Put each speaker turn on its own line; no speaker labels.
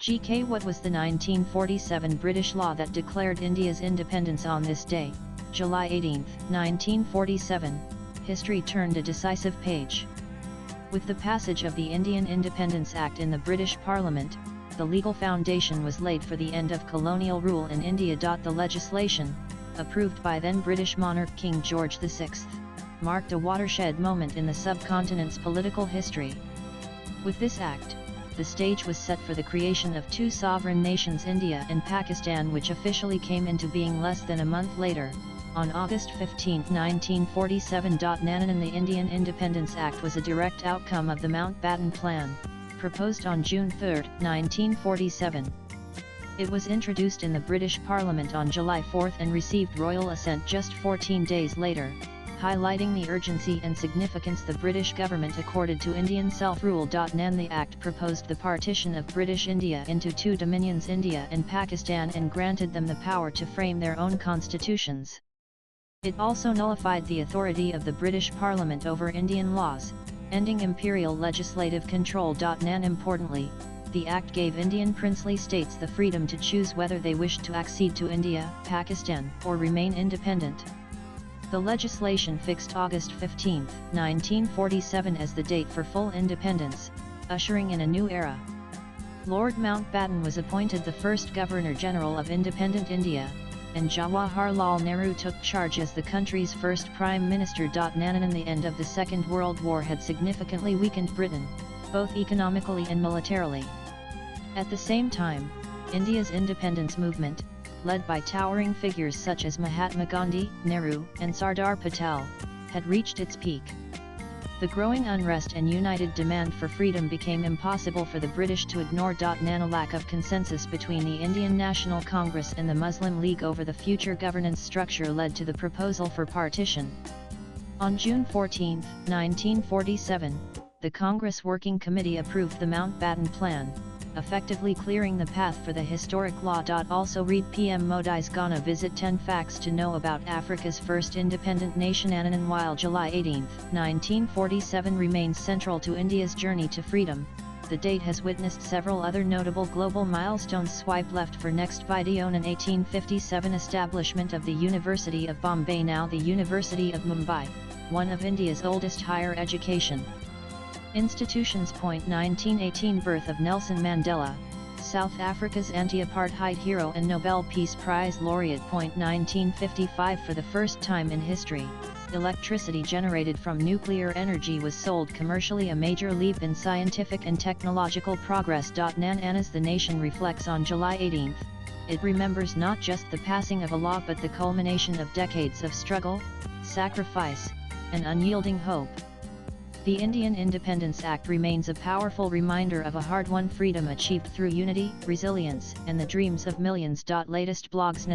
GK. What was the 1947 British law that declared India's independence on this day, July 18, 1947? History turned a decisive page. With the passage of the Indian Independence Act in the British Parliament, the legal foundation was laid for the end of colonial rule in India. The legislation, approved by then British monarch King George VI, marked a watershed moment in the subcontinent's political history. With this act, the stage was set for the creation of two sovereign nations, India and Pakistan, which officially came into being less than a month later, on August 15, 1947. The Indian Independence Act was a direct outcome of the Mountbatten Plan, proposed on June 3, 1947. It was introduced in the British Parliament on July 4 and received royal assent just 14 days later, highlighting the urgency and significance the British government accorded to Indian self-rule. The Act proposed the partition of British India into two dominions, India and Pakistan, and granted them the power to frame their own constitutions. It also nullified the authority of the British Parliament over Indian laws, ending imperial legislative control. Importantly, the Act gave Indian princely states the freedom to choose whether they wished to accede to India, Pakistan, or remain independent. The legislation fixed August 15, 1947 as the date for full independence, ushering in a new era. Lord Mountbatten was appointed the first Governor-General of independent India, and Jawaharlal Nehru took charge as the country's first Prime Minister. The end of the Second World War had significantly weakened Britain, both economically and militarily. At the same time, India's independence movement, led by towering figures such as Mahatma Gandhi, Nehru, and Sardar Patel, had reached its peak. The growing unrest and united demand for freedom became impossible for the British to ignore. A lack of consensus between the Indian National Congress and the Muslim League over the future governance structure led to the proposal for partition. On June 14, 1947, the Congress Working Committee approved the Mountbatten Plan, effectively clearing the path for the historic law. Also read PM Modi's Ghana visit, 10 facts to know about Africa's first independent nation. While July 18, 1947 remains central to India's journey to freedom, the date has witnessed several other notable global milestones. Swipe left for next video. In 1857, establishment of the University of Bombay, now the University of Mumbai, one of India's oldest higher education institutions. 1918 Birth of Nelson Mandela, South Africa's anti-apartheid hero and Nobel Peace Prize laureate. 1955 For the first time in history, electricity generated from nuclear energy was sold commercially, a major leap in scientific and technological progress. As the nation reflects on July 18, it remembers not just the passing of a law but the culmination of decades of struggle, sacrifice, and unyielding hope. The Indian Independence Act remains a powerful reminder of a hard-won freedom achieved through unity, resilience, and the dreams of millions. Latest blogs.